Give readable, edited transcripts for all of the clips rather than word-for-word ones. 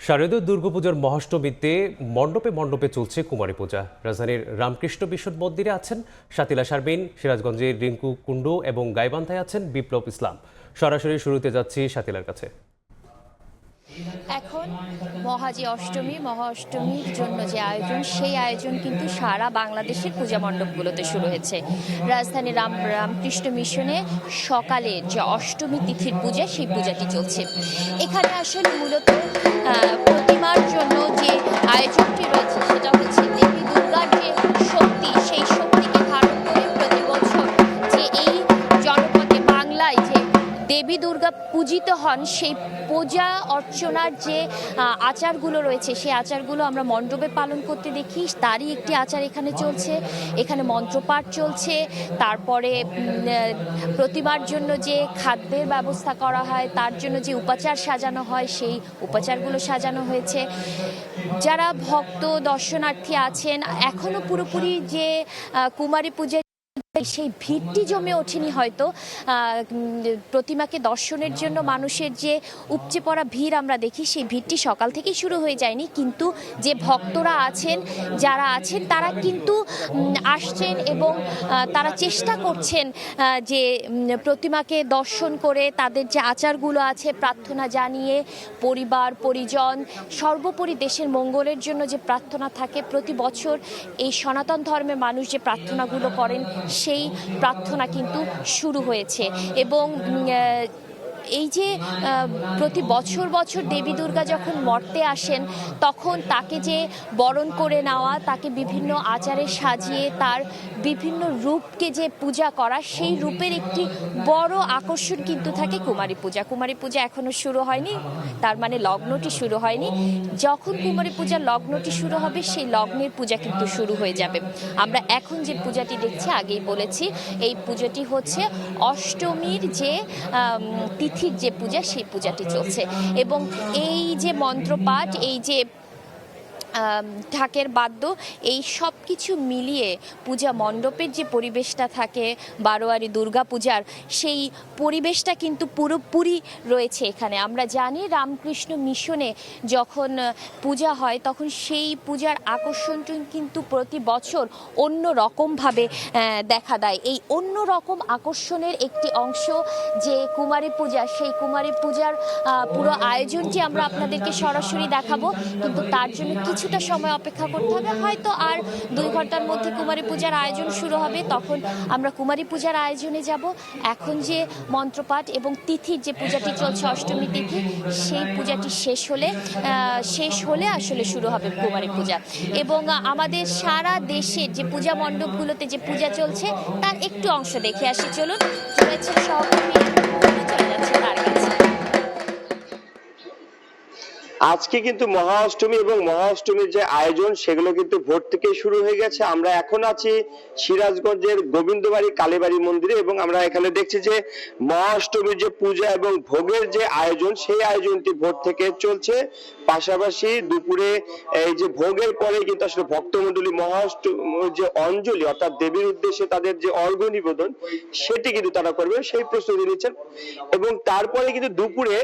শারদীয় দুর্গাপূজার মহাষ্টমীতে মণ্ডপে মণ্ডপে চলছে কুমারী পূজা। রাজধানীর রামকৃষ্ণ মিশন মন্দিরে আছেন শাতিলা শারমিন, সিরাজগঞ্জের রিঙ্কু কুণ্ডু এবং গাইবান্ধায় আছেন বিপ্লব ইসলাম। সরাসরি শুরুতে যাচ্ছি শাতিলার কাছে। এখন মহা অষ্টমীর জন্য যে আয়োজন, সেই আয়োজন কিন্তু সারা বাংলাদেশের পূজা মণ্ডপগুলোতে শুরু হয়েছে। রাজধানী রামকৃষ্ণ মিশনে সকালে যে অষ্টমী তিথির পূজা, সেই পূজাটি চলছে। এখানে আসলে মূলত প্রতিমার জন্য যে আয়োজনটি রয়েছে সেটা হচ্ছে দেবী দুর্গার যে শক্তি, সেই শক্তিকে ধারণ করে প্রতি বছর যে এই জনপদে বাংলায় যে দেবী দুর্গা পূজিত হন, সেই পূজা অর্চনার যে আচারগুলো রয়েছে, সেই আচারগুলো আমরা মণ্ডপে পালন করতে দেখি। তারই একটি আচার এখানে চলছে। এখানে মন্ত্রপাঠ চলছে, তারপরে প্রতিমার জন্য যে খাদ্যের ব্যবস্থা করা হয়, তার জন্য যে উপাচার সাজানো হয়, সেই উপাচারগুলো সাজানো হয়েছে। যারা ভক্ত দর্শনার্থী আছেন, এখনও পুরোপুরি যে কুমারী পূজা সেই ভিড়টি জমে ওঠেনি হয়তো। প্রতিমাকে দর্শনের জন্য মানুষের যে উপচে পড়া ভিড় আমরা দেখি, সেই ভিড়টি সকাল থেকেই শুরু হয়ে যায়নি, কিন্তু যে ভক্তরা আছেন, যারা আছেন, তারা কিন্তু আসছেন এবং তারা চেষ্টা করছেন যে প্রতিমাকে দর্শন করে তাদের যে আচারগুলো আছে প্রার্থনা জানিয়ে, পরিবার পরিজন সর্বোপরি দেশের মঙ্গলের জন্য যে প্রার্থনা থাকে প্রতি বছর, এই সনাতন ধর্মের মানুষ যে প্রার্থনাগুলো করেন, সেই প্রার্থনা কিন্তু শুরু হয়েছে। এবং এই যে প্রতি বছর বছর দেবী দুর্গা যখন মর্তে আসেন, তখন তাকে যে বরণ করে নেওয়া, তাকে বিভিন্ন আচারে সাজিয়ে তার বিভিন্ন রূপকে যে পূজা করা, সেই রূপের একটি বড় আকর্ষণ কিন্তু থাকে কুমারী পূজা। কুমারী পূজা এখনও শুরু হয়নি, তার মানে লগ্নটি শুরু হয়নি। যখন কুমারী পূজার লগ্নটি শুরু হবে, সেই লগ্নের পূজা কিন্তু শুরু হয়ে যাবে। আমরা এখন যে পূজাটি দেখছি, আগেই বলেছি, এই পূজাটি হচ্ছে অষ্টমীর যে তিথির যে পূজা, সেই পূজাটি চলছে। এবং এই যে মন্ত্রপাঠ, এই যে ঢাকের বাদ্য, এই সব কিছু মিলিয়ে পূজা মণ্ডপের যে পরিবেশটা থাকে বারোয়ারি দুর্গা পূজার, সেই পরিবেশটা কিন্তু পুরোপুরি রয়েছে এখানে। আমরা জানি রামকৃষ্ণ মিশনে যখন পূজা হয়, তখন সেই পূজার আকর্ষণটি কিন্তু প্রতি বছর অন্য রকমভাবে দেখা দেয়। এই অন্য রকম আকর্ষণের একটি অংশ যে কুমারী পূজা, সেই কুমারী পূজার পুরো আয়োজনটি আমরা আপনাদেরকে সরাসরি দেখাবো, কিন্তু তার জন্য কিছুটা সময় অপেক্ষা করতে হবে। হয়তো আর 2 ঘন্টার মধ্যে কুমারী পূজার আয়োজন শুরু হবে, তখন আমরা কুমারী পূজার আয়োজনে যাব। এখন যে মন্ত্রপাঠ এবং তিথির যে পূজাটি চলছে, অষ্টমী তিথি, সেই পূজাটি শেষ হলে আসলে শুরু হবে কুমারী পূজা। এবং আমাদের সারা দেশের যে পূজা মণ্ডপগুলোতে যে পূজা চলছে, তার একটু অংশ দেখে আসি। চলুন, রয়েছে সহকর্মী, চলে যাচ্ছে তার কাছে। আজকে কিন্তু মহা অষ্টমী এবং মহা অষ্টমীর যে আয়োজন, সেগুলো কিন্তু ভোর থেকেই শুরু হয়ে গেছে। আমরা এখন আছি সিরাজগঞ্জের গোবিন্দবাড়ি কালীবাড়ি মন্দিরে, এবং আমরা এখানে দেখছি যে মহা অষ্টমীর যে পূজা এবং ভোগের যে আয়োজন, সেই আয়োজনটি ভোর থেকে চলছে। পাশাপাশি দুপুরে এই যে ভোগের পরে কিন্তু আসলে ভক্তমণ্ডলী মহা অষ্টমীর যে অঞ্জলি, অর্থাৎ দেবীর উদ্দেশ্যে তাদের যে অর্ঘ্য নিবেদন, সেটি কিন্তু তারা করবে, সেই প্রস্তুতি নিচ্ছেন। এবং তারপরে কিন্তু দুপুরে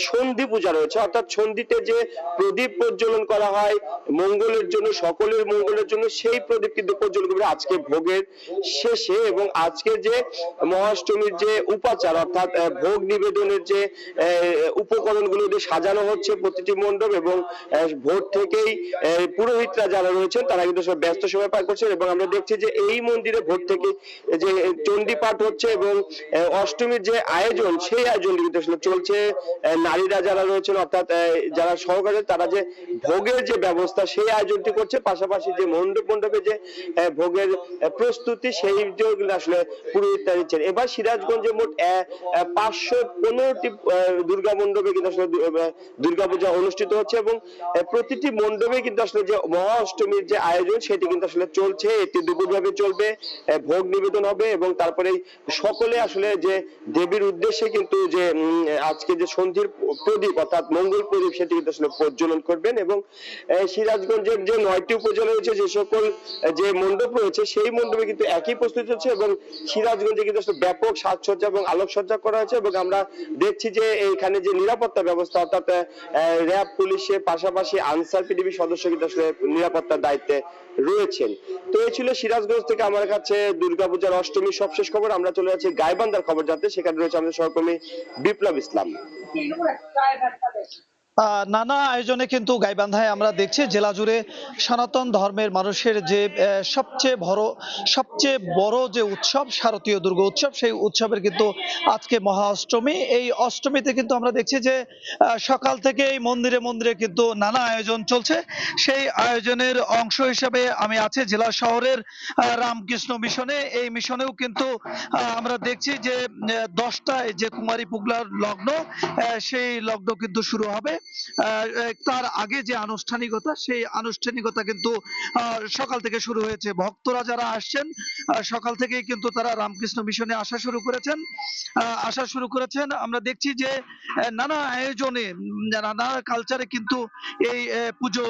সন্ধি পূজা রয়েছে, অর্থাৎ সন্ধিতে যে প্রদীপ প্রজ্বলন করা হয় মঙ্গলের জন্য, সকলের মঙ্গলের জন্য, সেই প্রদীপ কিন্তু প্রজ্বলন করবে আজকে ভোগের শেষে। এবং আজকে যে মহাষ্টমীর যে উপাচার, অর্থাৎ ভোগ নিবেদনের যে উপকরণগুলো দিয়ে সাজানো হচ্ছে প্রতিটি মণ্ডপ, এবং ভোর থেকেই পুরোহিতরা যারা রয়েছেন তারা কিন্তু সব ব্যস্ত সময় পার করছেন। এবং আমরা দেখছি যে এই মন্দিরে ভোর থেকে যে চণ্ডী পাঠ হচ্ছে এবং অষ্টমীর যে আয়োজন, সেই আয়োজন কিন্তু আসলে চলছে। নারীরা যারা রয়েছেন, অর্থাৎ যারা সহকারে, তারা যে ভোগের যে ব্যবস্থা, সেই আয়োজনটি করছে। পাশাপাশি যে মণ্ডপে যে ভোগের প্রস্তুতি, সেই আসলে পুরোহিতরা দিচ্ছেন। এবার সিরাজগঞ্জে মোট 515টি দুর্গা মণ্ডপে কিন্তু আসলে দুর্গাপূজা অনুষ্ঠিত হচ্ছে, এবং প্রতিটি মণ্ডপে কিন্তু আসলে যে মহা অষ্টমীর যে আয়োজন, সেটি কিন্তু আসলে চলছে। এটি দুপুরভাবে চলবে, ভোগ নিবেদন হবে, এবং তারপরে সকলে আসলে যে দেবীর উদ্দেশ্যে কিন্তু যে আজকে যে সন্ধির প্রদীপ, অর্থাৎ মঙ্গল প্রদীপ, সেটি সেটি কিন্তু আসলে প্রজ্বলন করবেন। এবং সিরাজগঞ্জের যে 9টি উপজেলা রয়েছে, যে সকল যে মণ্ডপ রয়েছে, সেই মণ্ডপে কিন্তু একই প্রস্তুতি হচ্ছে এবং সিরাজগঞ্জে কিন্তু আসলে ব্যাপক সাজসজ্জা এবং আলোকসজ্জা করা হয়েছে। এবং আমরা দেখছি যে এইখানে যে নিরাপত্তা ব্যবস্থা, অর্থাৎ র্যাব, পুলিশের পাশাপাশি আনসার পিডিবি সদস্য কিন্তু আসলে নিরাপত্তার দায়িত্বে রয়েছেন। তো এই ছিল সিরাজগঞ্জ থেকে আমার কাছে দুর্গাপূজার অষ্টমীর সবশেষ খবর। আমরা চলে যাচ্ছি গাইবান্ধার খবর জানতে, সেখানে রয়েছে আমাদের সহকর্মী বিপ্লব ইসলাম। নানা আয়োজনে কিন্তু গাইবান্ধায় আমরা দেখছি জেলা জুড়ে সনাতন ধর্মের মানুষের যে সবচেয়ে বড় যে উৎসব শারদীয় দুর্গা উৎসব, সেই উৎসবের কিন্তু আজকে মহা অষ্টমী। এই অষ্টমীতে কিন্তু আমরা দেখছি যে সকাল থেকে এই মন্দিরে মন্দিরে কিন্তু নানা আয়োজন চলছে। সেই আয়োজনের অংশ হিসেবে আমি আছি জেলা শহরের রামকৃষ্ণ মিশনে। এই মিশনেও কিন্তু আমরা দেখছি যে 10টায় যে কুমারী পুগলার লগ্ন, সেই লগ্ন কিন্তু শুরু হবে। তার আগে যে আনুষ্ঠানিকতা, সেই আনুষ্ঠানিকতা কিন্তু সকাল থেকে শুরু হয়েছে। ভক্তরা যারা আসছেন সকাল থেকেই কিন্তু তারা রামকৃষ্ণ মিশনে আসা শুরু করেছেন। আমরা দেখছি যে নানা আয়োজনে নানা কালচারে কিন্তু এই পুজো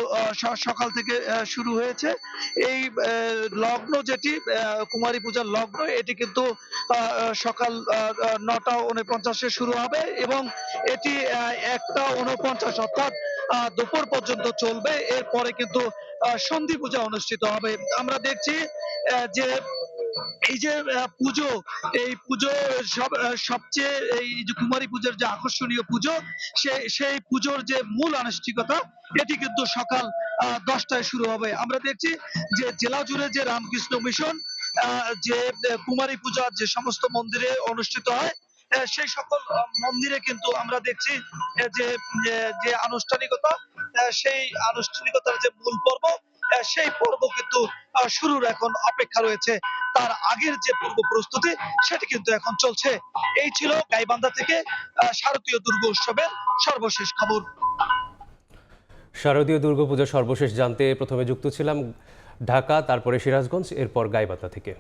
সকাল থেকে শুরু হয়েছে। এই লগ্ন যেটি কুমারী পূজার লগ্ন, এটি কিন্তু সকাল 9টা 49-এ শুরু হবে এবং এটি 1টা 49 অর্থাৎ দুপুর পর্যন্ত চলবে। এরপরে কিন্তু সন্ধি পূজা অনুষ্ঠিত হবে। আমরা দেখছি যে এই যে পুজো, এই পুজো সবচেয়ে এই যে কুমারী পূজার যে আকর্ষণীয় পুজো, সেই পুজোর যে মূল আনুষ্ঠানিকতা, এটি কিন্তু সকাল 10টায় শুরু হবে। আমরা দেখছি যে জেলা জুড়ে যে রামকৃষ্ণ মিশন যে কুমারী পূজা যে সমস্ত মন্দিরে অনুষ্ঠিত হয়, সেই সকল মন্দিরে কিন্তু আমরা দেখছি যে যে আনুষ্ঠানিকতা, সেই আনুষ্ঠানিকতার যে মূল পর্ব, সেই পর্ব কিন্তু শুরুর এখন অপেক্ষা রয়েছে। তার আগের যে পূর্ব প্রস্তুতি, সেটি কিন্তু এখন চলছে। এই ছিল গাইবান্ধা থেকে শারদীয় দুর্গা উৎসবের সর্বশেষ খবর। শারদীয় দুর্গাপূজা সর্বশেষ জানতে প্রথমে যুক্ত ছিলাম ঢাকা, তারপরে সিরাজগঞ্জ, এরপর গাইবান্ধা থেকে।